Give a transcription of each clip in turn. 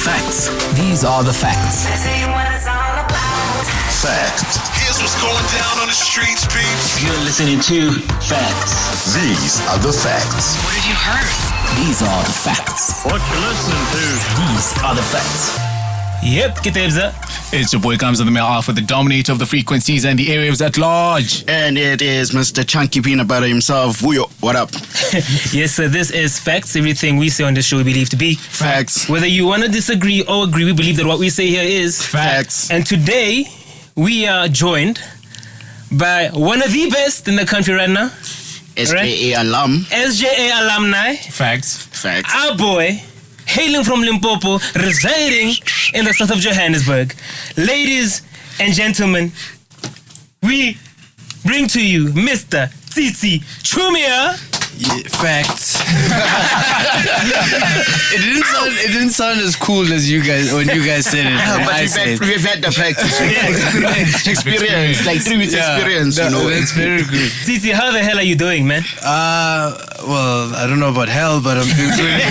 Facts. These are the facts. Fact. Here's what's going down on the streets, peeps. You're listening to Facts. These are the facts. What have you heard? These are the facts. What you listening to? These are the facts. Yep, Kitebza. It's your boy Comes of the Mail Alpha, the dominator of the frequencies and the airwaves at large. And it is Mr. Chunky Peanut Butter himself. Wuyo, what up? Yes, sir, this is Facts. Everything we say on this show we believe to be Facts. Whether you want to disagree or agree, we believe that what we say here is Facts. And today, we are joined by one of the best in the country right now. SJA alum. SJA alumni. Facts. Facts. Our boy, hailing from Limpopo, residing in the south of Johannesburg. Ladies and gentlemen, we bring to you Mr. Tsitsi Chiumya. Yeah, facts. It didn't sound as cool as you guys when you guys said it. But we've had the practice. Experience. Like 3 weeks experience, you know. That's very good. Tsitsi, how the hell are you doing, man? Well, I don't know about hell, but I'm doing good.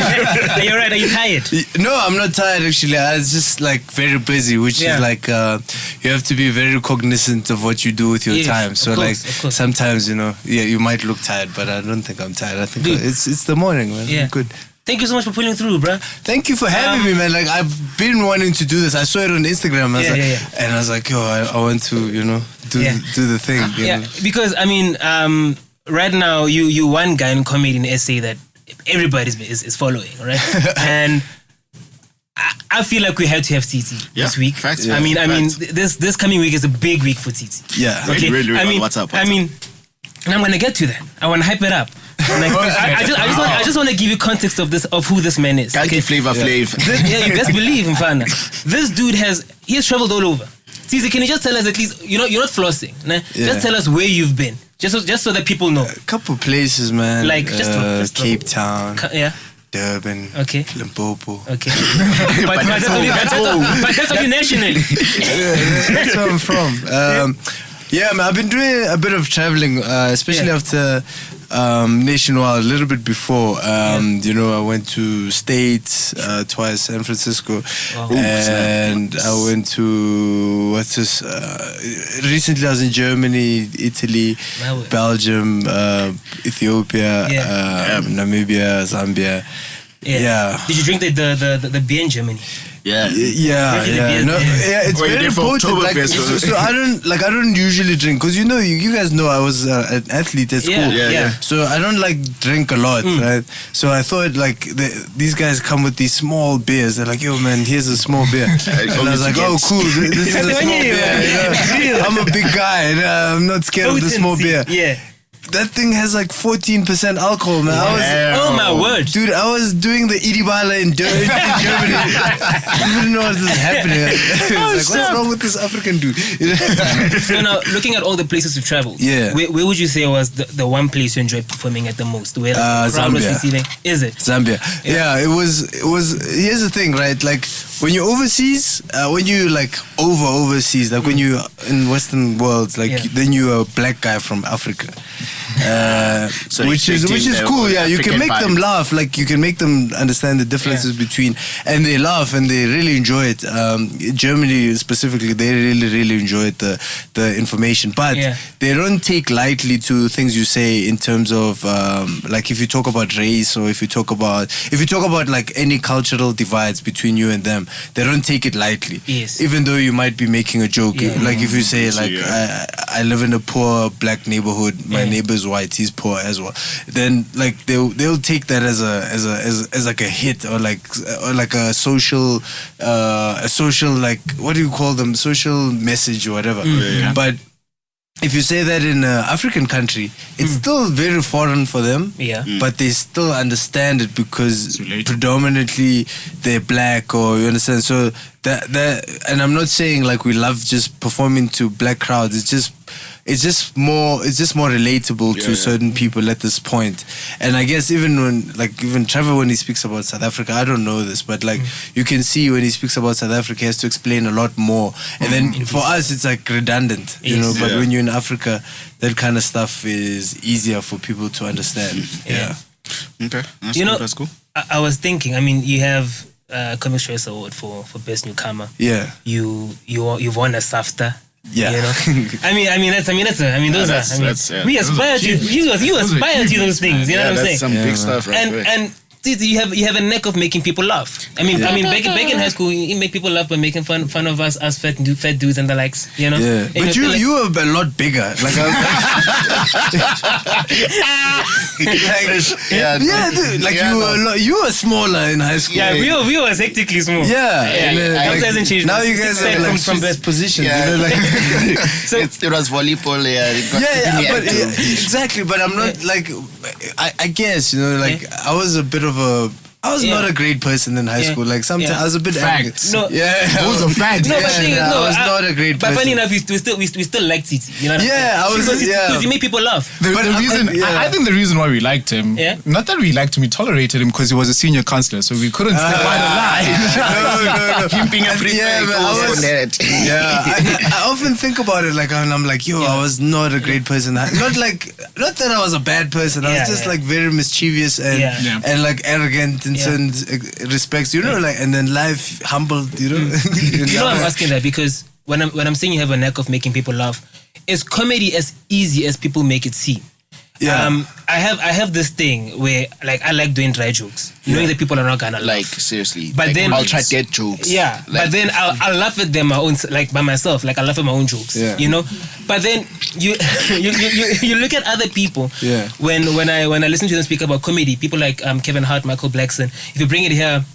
Are you alright? Are you tired? No, I'm not tired actually. I was just like very busy, which is like you have to be very cognizant of what you do with your time. So of course. sometimes, you might look tired, but I don't think I'm tired. I think it's the morning, man. Yeah. I'm good. Thank you so much for pulling through, bro. Thank you for having me, man. Like, I've been wanting to do this. I saw it on Instagram. And I was like, yo, I want to, do the thing. You know? Because, I mean, right now, you one guy in comedy in SA that everybody is following, right? And I feel like we had to have Tsitsi this week. Facts. I mean, this coming week is a big week for Tsitsi. Yeah. Okay. Really, I mean, what's up? And I'm gonna get to that. I want to hype it up. Like, I just want to give you context of who this man is. Kanky Flavor Flav. You best believe, Mfana. This dude he's traveled all over. Tsitsi, can you just tell us at least, you're not flossing. Nah? Yeah. Just tell us where you've been. Just so that people know. A couple places, man. Like, just Cape Town. Yeah. Durban. Okay. Limpopo. Okay. but that's only nationally. That's where I'm from. Yeah, man, I've been doing a bit of traveling, especially after nationwide, a little bit before. I went to States twice, San Francisco, and I went to recently I was in Germany, Italy, Belgium, Ethiopia, Namibia, Zambia. Yeah. Did you drink the beer in Germany? Yeah. It's very important. Like, so I don't usually drink because you guys know I was an athlete at school. Yeah. So I don't drink a lot, right? So I thought these guys come with these small beers. They're like, yo man, here's a small beer, and I was like, oh cool, this is a small beer. I'm a big guy. I'm not scared of the small beer. Yeah. That thing has 14% alcohol, man. Oh my word. Dude, I was doing the Idibala in Germany. I didn't know what was happening. What's wrong with this African dude? So now, looking at all the places you've traveled, where would you say was the one place you enjoyed performing at the most? Where the crowd was receiving? Is it? Zambia. Yeah, it was. Here's the thing, right? Like, when you're overseas, when you overseas, like when you in Western worlds, then you're a black guy from Africa. Which is cool. Yeah, you can make them laugh. Like, you can make them understand the differences between, and they laugh and they really enjoy it. Germany specifically, they really enjoy the information, but they don't take lightly to things you say in terms of if you talk about race, or if you talk about any cultural divides between you and them, they don't take it lightly. Yes. Even though you might be making a joke, like if you say I live in a poor black neighborhood, my neighbor's white, he's poor as well, then they'll take that as a hit, or a social what do you call them, social message or whatever. But if you say that in an African country, it's still very foreign for them, but they still understand it because predominantly they're black, or you understand. So that and I'm not saying we love just performing to black crowds. It's just more relatable to certain people at this point. And I guess even Trevor, when he speaks about South Africa, I don't know this, but you can see when he speaks about South Africa, he has to explain a lot more. And then for us, it's redundant, but when you're in Africa, that kind of stuff is easier for people to understand. Yeah. Okay. That's cool. I was thinking, you have Comic Choice Award for Best Newcomer. Yeah. You've won a SAFTA. Yeah. You know? We aspire to those things. You know what I'm saying? That's some big stuff, right? And Tsitsi, you have a knack of making people laugh. Back in high school, you make people laugh by making fun of us as fat dudes and the likes. You know. Yeah. And But you were a lot bigger. Like, dude. Like you were smaller in high school. Yeah, we were hectically small. Yeah. That hasn't changed. Now you guys are like from best positions. Yeah. You know, like it was volleyball. Exactly. But I'm not like I guess, you know, like I was a bit of I was not a great person in high school. Like sometimes I was a bit Facts. No. Those are facts. No, but I was not a great person. But funny enough, we still liked Tsitsi. You know what I'm saying? Because he made people laugh. I think the reason why we liked him, not that we liked him, we tolerated him because he was a senior counselor, so we couldn't step out of line. No. Him being a prefect I often think about it like, and I'm like, I was not a great person. Not that I was a bad person. I was just like very mischievous and like arrogant in certain respects, you know, like, and then life humbled, you know. You know, I'm asking that because when I'm saying you have a knack of making people laugh, is comedy as easy as people make it seem? Yeah. I have this thing where like I like doing dry jokes, knowing that people are not gonna laugh. Like seriously, but like, then I'll try dead jokes. Yeah, like, but then I'll laugh at them like by myself. Like I laugh at my own jokes. Yeah. You know. But then you look at other people. Yeah. When I listen to them speak about comedy, people like Kevin Hart, Michael Blackson. If you bring it here,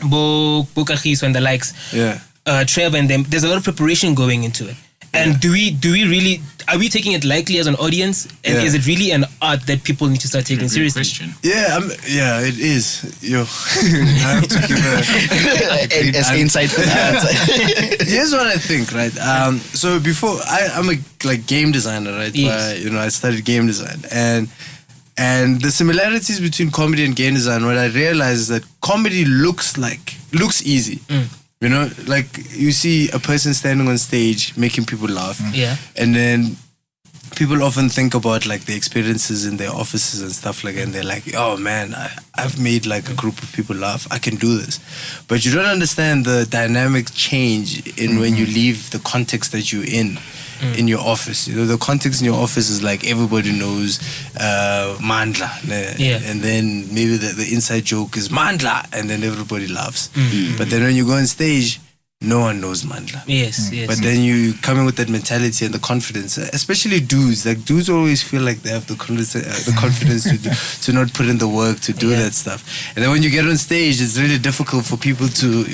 Bo Kagiso and the likes. Yeah. Trevor and them. There's a lot of preparation going into it. And do we really, are we taking it lightly as an audience? And is it really an art that people need to start taking seriously? Yeah, it is. I have to give as insightful answer. Here's what I think, right? So before, I'm a game designer, right? Yes. I studied game design. And the similarities between comedy and game design, what I realized is that comedy looks easy. You know, like you see a person standing on stage making people laugh. Yeah. And then people often think about like the experiences in their offices and stuff like that. And they're like, oh man, I've made like a group of people laugh. I can do this. But you don't understand the dynamic change in when you leave the context that you're in your office. You know, the context in your office is like everybody knows Mandla. And then maybe the inside joke is Mandla and then everybody laughs. But then when you go on stage, no one knows Mandla. Yes. But then you come in with that mentality and the confidence, especially dudes. Like dudes always feel like they have the confidence to not put in the work to do that stuff. And then when you get on stage, it's really difficult for people to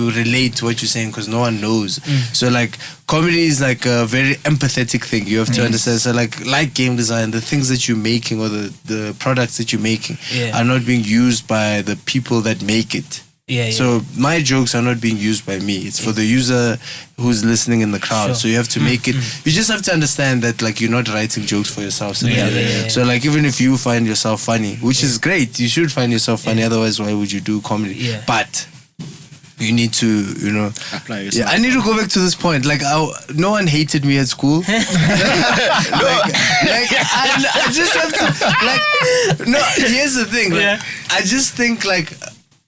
relate to what you're saying because no one knows. So like comedy is like a very empathetic thing. You have to understand. So like game design, the things that you're making or the products that you're making are not being used by the people that make it. So my jokes are not being used by me. It's for the user who's listening in the crowd. Sure. So you have to make it. You just have to understand that like you're not writing jokes for yourself. So like even if you find yourself funny, which is great, you should find yourself funny. Otherwise, why would you do comedy? But you need to, apply yourself. I need to go back to this point. Like, no one hated me at school. I just have to. No, here's the thing. I just think like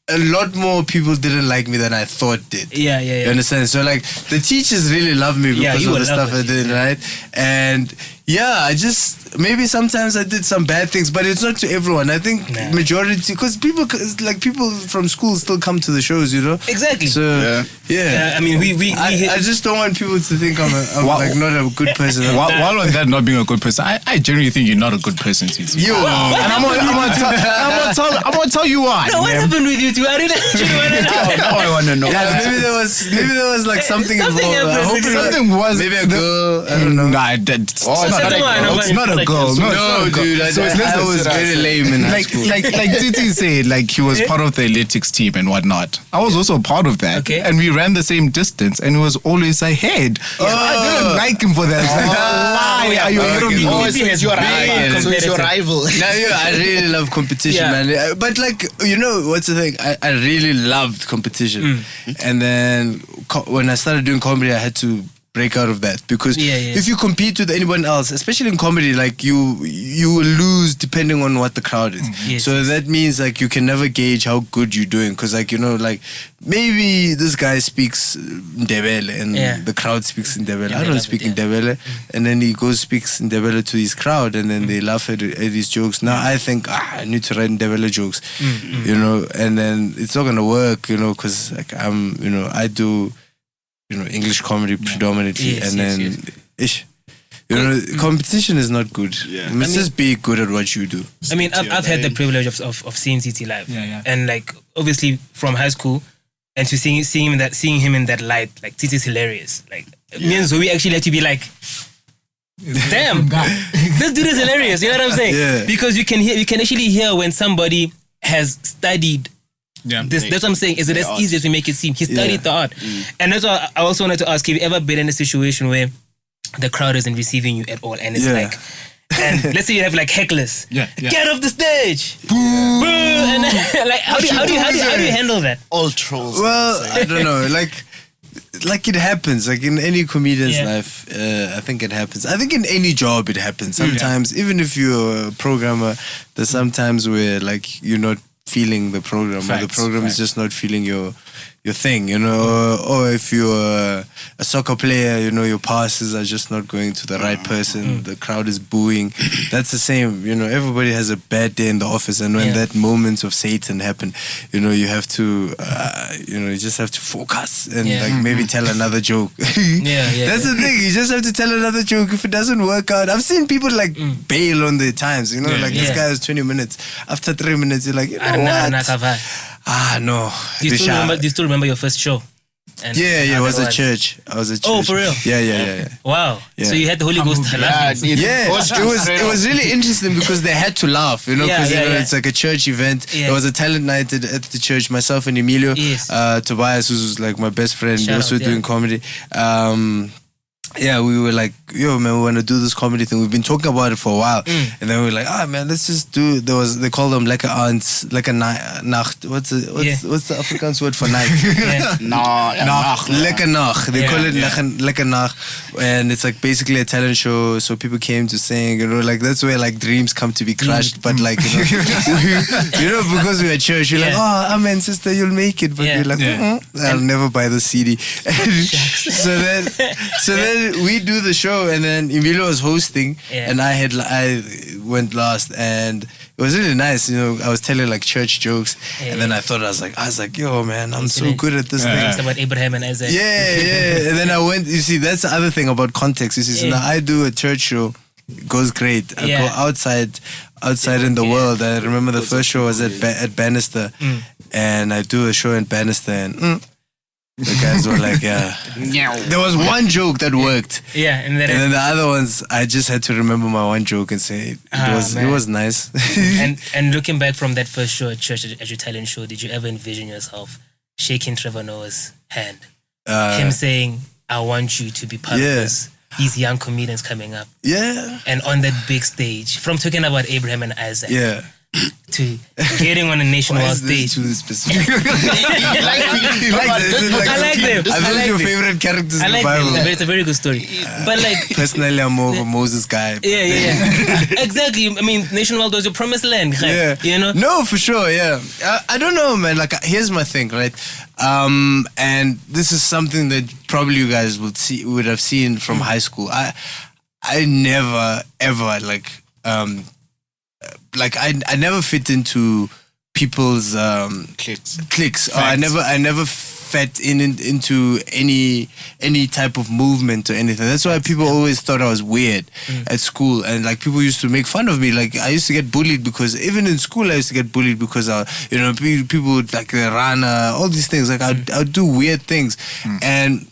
a lot more people didn't like me than I thought did. You understand? So like the teachers really love me because of the stuff I did, right? And I just maybe sometimes I did some bad things, but it's not to everyone. I think majority, because people from school still come to the shows, Exactly. So I mean, I just don't want people to think I'm like not a good person. While on that not being a good person, I generally think you're not a good person, Tsitsi. You and I'm gonna tell you why. No, what happened with you two? I didn't actually want to know. Now I want to know. Yeah, maybe there was like something involved. I hope Something was maybe a girl. I don't know. Nah, it's not a girl. No, dude. I was very lame in high school. Like Tsitsi said, like he was part of the athletics team and whatnot. I was also part of that, and we ran the same distance, and he was always ahead. So I didn't like him for that. It's like, why are you ahead of me? It's your rival. So it's your rival. I really love competition, man. But like, what's the thing? I really loved competition, and then when I started doing comedy, I had to break out of that, because Yeah. if you compete with anyone else, especially in comedy, like you will lose depending on what the crowd is. Yes, So that means like you can never gauge how good you're doing, because like, you know, like maybe this guy speaks Ndebele and the crowd speaks Ndebele. Yeah, I they don't love speak it, Ndebele, and then he goes speaks Ndebele to his crowd, and then they laugh at his jokes. Now I think I need to write Ndebele jokes, you know, and then it's not gonna work, you know, because like I do, English comedy predominantly, Yes, and yes, then ish. Competition is not good. Yeah. You must just be good at what you do. I mean, I've had the privilege of seeing Tsitsi live, and like obviously from high school, and to seeing him in that light, like Tsitsi's hilarious. Like me and Zoe actually had to be like, damn, this dude is hilarious. You know what I'm saying? Yeah. Because you can actually hear when somebody has studied. That's what I'm saying. Is it as easy as we make it seem? He studied the art, and that's why I also wanted to ask: have you ever been in a situation where the crowd isn't receiving you at all, and it's like, and let's say you have like hecklers, get off the stage, boo, and like how do you handle that? All trolls. Well, I don't know, like it happens, like in any comedian's life. I think it happens. I think in any job it happens. Sometimes, even if you're a programmer, there's sometimes where like you're not feeling the program, or the program is just not feeling your thing, you know, or if you're a soccer player, you know, your passes are just not going to the right person, the crowd is booing. That's the same, you know, everybody has a bad day in the office, and when that moment of Satan happen, you know, you have to, you just have to focus and like maybe tell another joke. That's the thing, you just have to tell another joke. If it doesn't work out, I've seen people like bail on their times, you know, this guy has 20 minutes. After 3 minutes, you're like, you know what? No. Do you still remember your first show? And it was a church. I was at church. Oh, for real? Yeah. Wow. Yeah. So you had the Holy Ghost laughing. It was really interesting because they had to laugh, you know, because it's like a church event. There was a talent night at the church. Myself and Emilio, Tobias, who's like my best friend, also doing comedy. We were like, yo, man, we want to do this comedy thing. We've been talking about it for a while. And then we were like, man, let's just do it. They call them lekker aunts, lekker nacht. What's the Afrikaans word for night? Nacht. Lekker nacht. They call it lekker nacht. And it's like basically a talent show. So people came to sing, you know, like that's where like dreams come to be crushed. But like, you know, because we're at church, you're like, amen, sister, you'll make it. But we're like, I'll never buy the CD. So then we do the show, and then Emilio was hosting, and I went last, and it was really nice. You know, I was telling like church jokes, and then I was like, yo, man, I'm so good at this thing. It's about Abraham and Isaac. Yeah. And then I went. You see, that's the other thing about context. You see, so now I do a church show, it goes great. I go outside in the world. I remember the first show was at Bannister, and I do a show in Bannister, and. The guys were like, there was one joke that worked. And then the other ones, I just had to remember my one joke and say it was nice. and looking back from that first show at church, at your talent show, did you ever envision yourself shaking Trevor Noah's hand? Him saying, I want you to be part of these young comedians coming up. Yeah. And on that big stage, from talking about Abraham and Isaac. Yeah. To getting on a nationwide stage. Too specific. I like them. Are those your favorite characters in the Bible? It's a very good story. But like personally, I'm more of a Moses guy. Yeah. Exactly. I mean, nationwide was your promised land. You know? No, for sure. Yeah. I don't know, man. Like, here's my thing, right? And this is something that probably you guys would have seen from high school. I never ever I never fit into people's cliques. Or I never fit into any type of movement or anything. That's why people always thought I was weird at school, and like people used to make fun of me. Like I used to get bullied because even in school I used to get bullied because people would like run all these things. Like I'd do weird things, and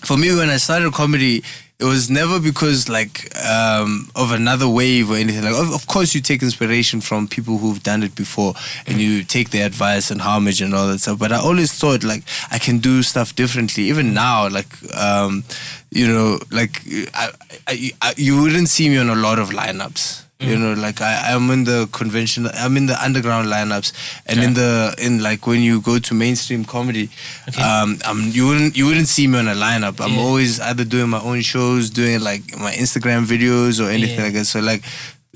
for me when I started comedy, it was never because of another wave or anything. Like, of course, you take inspiration from people who've done it before, and you take their advice and homage and all that stuff. But I always thought I can do stuff differently. Even now, you wouldn't see me on a lot of lineups. You know, like I'm in the conventional, I'm in the underground lineups, and in like when you go to mainstream comedy, you wouldn't see me on a lineup. I'm always either doing my own shows, doing like my Instagram videos or anything like that. So like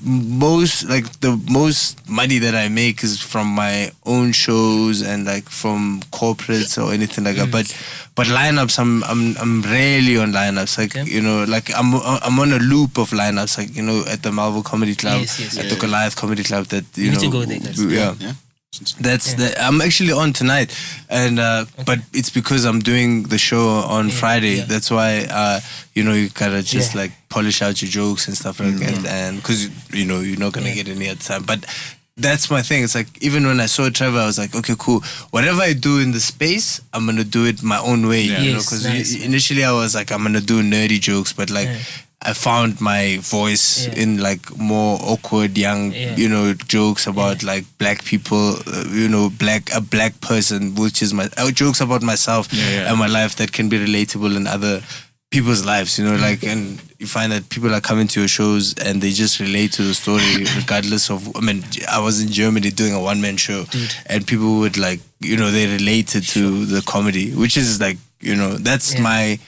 the most money that I make is from my own shows and like from corporates or anything like that. But lineups, I'm rarely on lineups. Like you know, like I'm on a loop of lineups. Like you know, at the Marvel Comedy Club, at the Goliath Comedy Club. That you know, need to go there, guys. That's I'm actually on tonight, and but it's because I'm doing the show on Friday. That's why you know, you gotta just like polish out your jokes and stuff like that, and because you know you're not gonna get any other time. But that's my thing. It's like even when I saw Trevor, I was like, okay, cool. Whatever I do in the space, I'm gonna do it my own way. You know, because initially I was like, I'm gonna do nerdy jokes, but like. I found my voice in like more awkward young, you know, jokes about like black people, you know, a black person, which is jokes about myself and my life that can be relatable in other people's lives, you know, like, and you find that people are coming to your shows and they just relate to the story regardless of, I mean, I was in Germany doing a one-man show and people would like, you know, they related to the comedy, which is like, you know, that's my,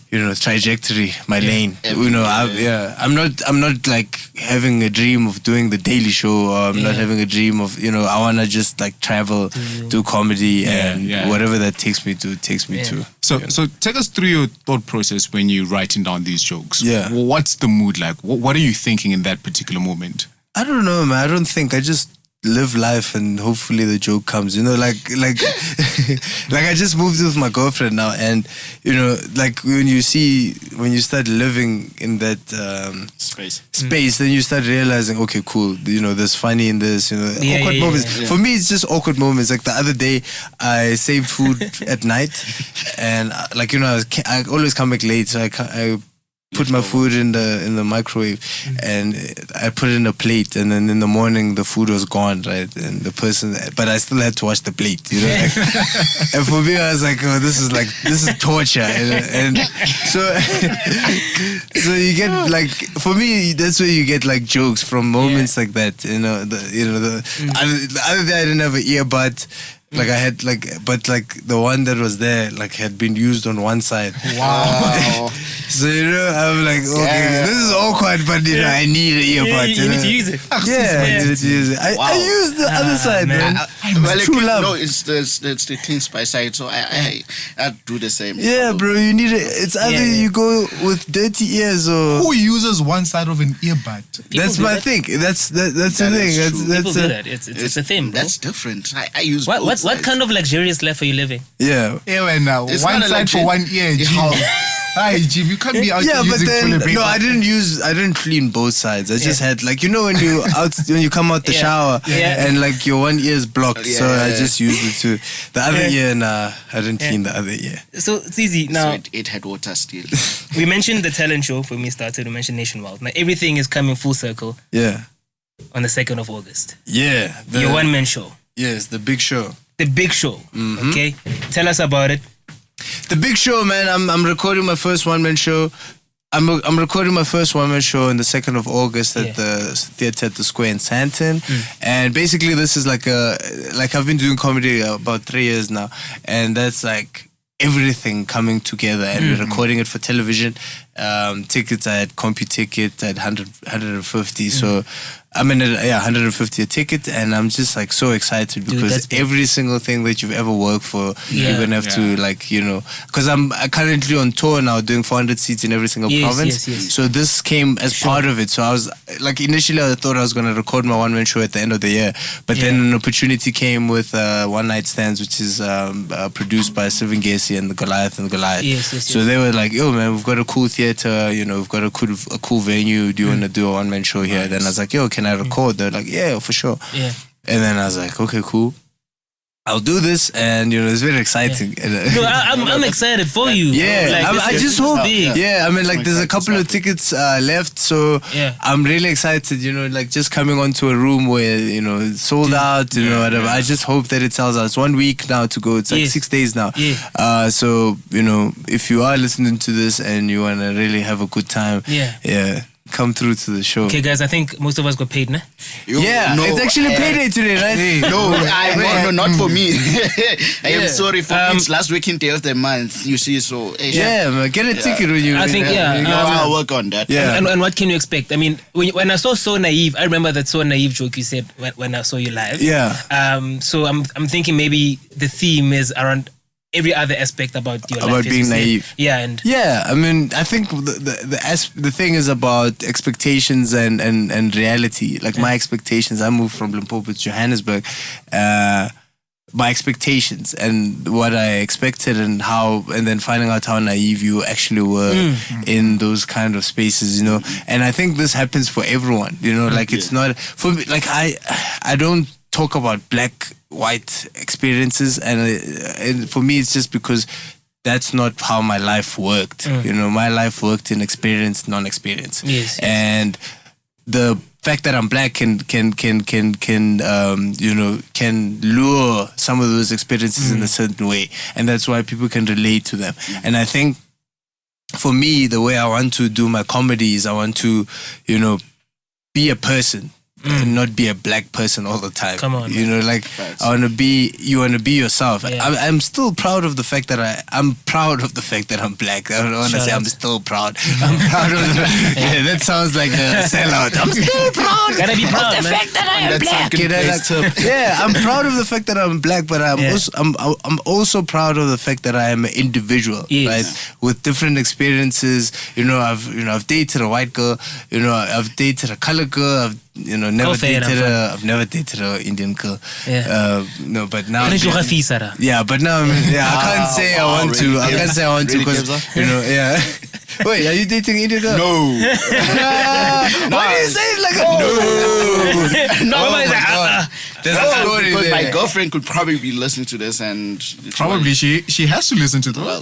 you know, trajectory, my lane. You know, I'm not like having a dream of doing the Daily Show, or I'm not having a dream of, you know, I wanna just like travel, do comedy, and whatever that takes me to. So take us through your thought process when you're writing down these jokes. Yeah. What's the mood like? What are you thinking in that particular moment? I don't know, man. I don't think. I just live life and hopefully the joke comes, you know, like like I just moved with my girlfriend now, and you know, like when you start living in that space, then you start realizing, okay, cool, you know, there's funny in this, you know, awkward moments. For me, it's just awkward moments. Like the other day, I saved food at night, and like, you know, I always come back late, so I put my food in the microwave and I put it in a plate, and then in the morning the food was gone, right? And but I still had to wash the plate, you know. Like, and for me, I was like, oh, this is torture, and so you get like, for me, that's where you get like jokes from moments like that, you know. The other day I didn't have an earbud. Like I had but the one that was there had been used on one side. Wow. So you know, I'm like, okay, this is awkward, but you know, I need an earbud. You need to use it. I needed to use it. I used the other side, man. Well, True love. No, it's the clean spice side, so I do the same. Yeah, bro, you need it. It's either you go with dirty ears or. Who uses one side of an earbud? That's my thing. That's the thing. People do that. It's a thing, bro. That's different. I use what kind of luxurious life are you living? Yeah. Yeah, and one side for 1 year. Hi, Jim, you can't be out but using then toilet paper. no, I didn't clean both sides. I just had like, you know, when you come out the shower and like your one ear is blocked, so I just used it too. The other ear, I didn't clean the other ear. So Tsitsi, now so it had water still. we mentioned the talent show when we started. We mentioned Nationwide. Now everything is coming full circle. Yeah. On the 2nd of August. Yeah. Your one-man show. Yes, the big show. The big show. Okay, tell us about it. The big show, man. I'm recording my first one-man show. I'm recording my first one-man show on the 2nd of August at the theater at the Square in Sandton. And basically, this is like I've been doing comedy about 3 years now, and that's like everything coming together, and we're recording it for television. Tickets, I had CompuTicket at 150. So I'm in 150 a ticket, and I'm just like so excited because every single thing that you've ever worked for, you're gonna have to like, you know, because I'm currently on tour now doing 400 seats in every single province. So this came as part of it. So I was like, initially I thought I was gonna record my one-man show at the end of the year, but then an opportunity came with One Night Stands, which is produced by Steven Gacy and the Goliath. So they were like, yo man, we've got a cool theater, you know, we've got a cool venue. Do you want to do a one-man show here? Nice. Then I was like, yo, can I record? They're like, yeah, for sure. Yeah. And then I was like, okay, cool. I'll do this, and you know, it's very exciting. No, I'm excited for you. Yeah, like, I just hope. Yeah, I mean, like, there's a couple of tickets left, so I'm really excited. You know, like just coming onto a room where you know it's sold out. You know, whatever. I just hope that it sells out. It's 1 week now to go. It's like 6 days now. So you know, if you are listening to this and you wanna really have a good time, come through to the show. Okay, guys, I think most of us got paid, nah? Yeah, it's actually payday today, right? No, not for me. I am Yeah. sorry for me. It's last working day of the month. You see, so Yeah, man, get a ticket when you. I think, I'll work on that. Yeah. And what can you expect? I mean, when I saw So Naive, I remember that So Naive joke you said when I saw you live. Yeah. So I'm thinking maybe the theme is around every other aspect about your life. About as being you said. naive. Yeah, and Yeah, I mean, I think the thing is about expectations and reality. Like my expectations, I moved from Limpopo to Johannesburg. My expectations and what I expected and then finding out how naive you actually were in those kind of spaces, you know. And I think this happens for everyone, you know. Like it's not for me. Like I don't talk about black white experiences, and for me it's just because that's not how my life worked. You know, my life worked in experience, non-experience. Yes. And the fact that I'm black can lure some of those experiences in a certain way, and that's why people can relate to them. And I think for me, the way I want to do my comedy is I want to, you know, be a person. And not be a black person all the time. Come on, you know, like you want to be yourself. Yeah. I'm still proud of the fact that I'm proud of the fact that I'm black. I don't want to say I'm still proud. I'm proud of the yeah, that sounds like a sellout. I'm still proud. Gotta be proud, of the man. fact that I am black. You know, like, yeah, I'm proud of the fact that I'm black, but I'm also proud of the fact that I am an individual, Yes. right? With different experiences. I've dated a white girl. You know, I've dated a colored girl. I've never dated an Indian girl. Yeah. No, but now. Yeah. But now, I can't say I want to. I can't say I want to because yeah. Wait, are you dating Indian girl? No. Why do you say it like a no? No, Oh my God. There's a story because there. my girlfriend could probably be listening to this and Probably she has to listen to that. Well,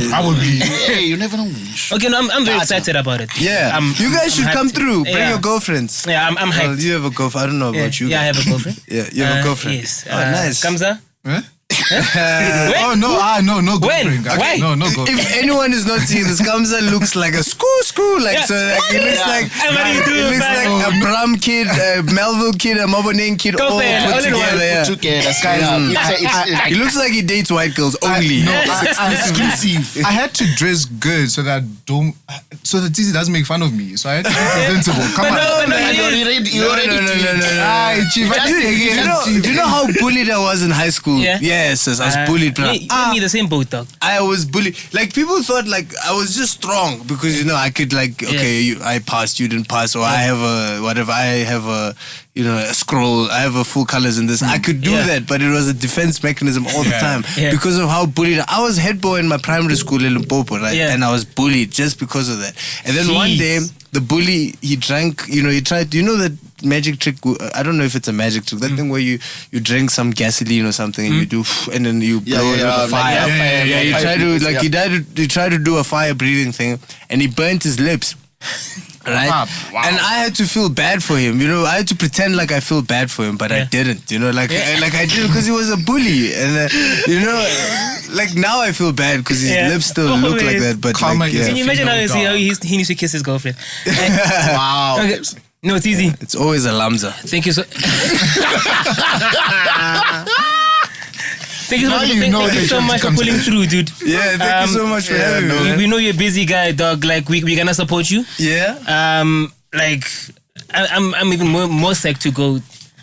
Probably. Hey, you never know. Okay, no, I'm very excited about it. Yeah, you guys should come through. Bring Yeah. your girlfriends. Yeah, I'm Well, hyped. you have a girlfriend. I don't know about you. Yeah, I have a girlfriend. Yeah, you have a girlfriend. Yes. Oh, nice. Kamza? Huh? When? Oh no girlfriend. Why? No girlfriend. If anyone is not seeing this, Kamza looks like a screw. Like, Yeah. so like, he looks like Everybody do it, man. like a Bram kid, a Melville kid, a Maboneng kid, all Girlfriend, put all in one. together. Yeah. Together, straight up. He looks like he dates white girls only. Exclusive. I had to dress good so that Tsitsi doesn't make fun of me. So I had to be presentable. Come on. You already did. Aye, chief. Do you know how bullied I was in high school? Yeah. Yes, I was bullied. Bro. You and me the same boat, dog. I was bullied. Like people thought like I was just strong because I could like I passed, you didn't pass, or I have a whatever. I have a a scroll. I have a full colors in this. I could do that, but it was a defense mechanism all the time because of how bullied I was. Head boy in my primary school in Limpopo, right? Yeah. And I was bullied just because of that. And then one day the bully he drank. He tried. That magic trick. I don't know if it's a magic trick. That thing where you drink some gasoline or something and you do, and then you blow it with a fire. He tried to like he tried to do a fire breathing thing, and he burnt his lips. Right? Wow. And I had to feel bad for him. I had to pretend like I feel bad for him, but I didn't. Like I did because he was a bully, and like now I feel bad because his lips still look like that. But like, Can you imagine how he needs to kiss his girlfriend? Wow. Okay. No, it's easy. It's always a lamza. Thank you so. Thank you so much for pulling through, dude. Yeah, thank you so much for having me. We know you're a busy guy, dog. Like we're gonna support you. Yeah. Like I'm even more psyched to go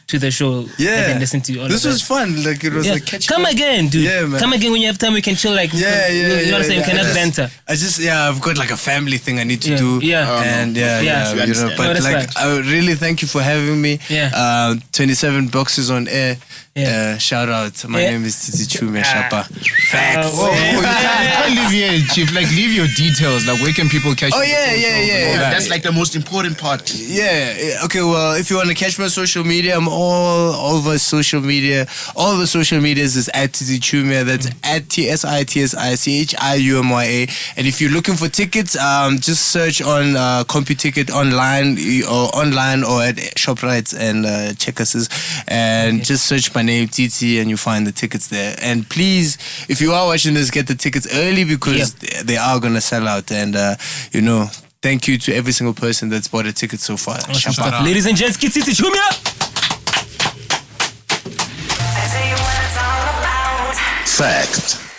to the show. Yeah. And listen to all this of was that. fun. Like it was like catching Come up. again, dude. Yeah, man. Come again when you have time. We can chill. Like you know what I'm saying. We can have banter. I've got like a family thing I need to do. Yeah. And No, but that's like fine. I really thank you for having me. Yeah. 27 boxes on air. Yeah. Shout out. My name is Tsitsi Chiumya Shapa. Facts. You can't leave here, chief. Like leave your details. Like where can people catch you? Yeah. That's like the most important part. Yeah. Okay. Well, if you want to catch my social media, I'm all over social media. All the social medias is at Tsitsi Chiumya. That's at TSITSICHIUMYA. And if you're looking for tickets, just search on CompuTicket online or at ShopRite and check us and just search my name Tsitsi and you find the tickets there. And please, if you are watching this, get the tickets early because they are gonna sell out. And thank you to every single person that's bought a ticket so far. Shout out. Ladies and gents, Tsitsi Chiumya. Fact.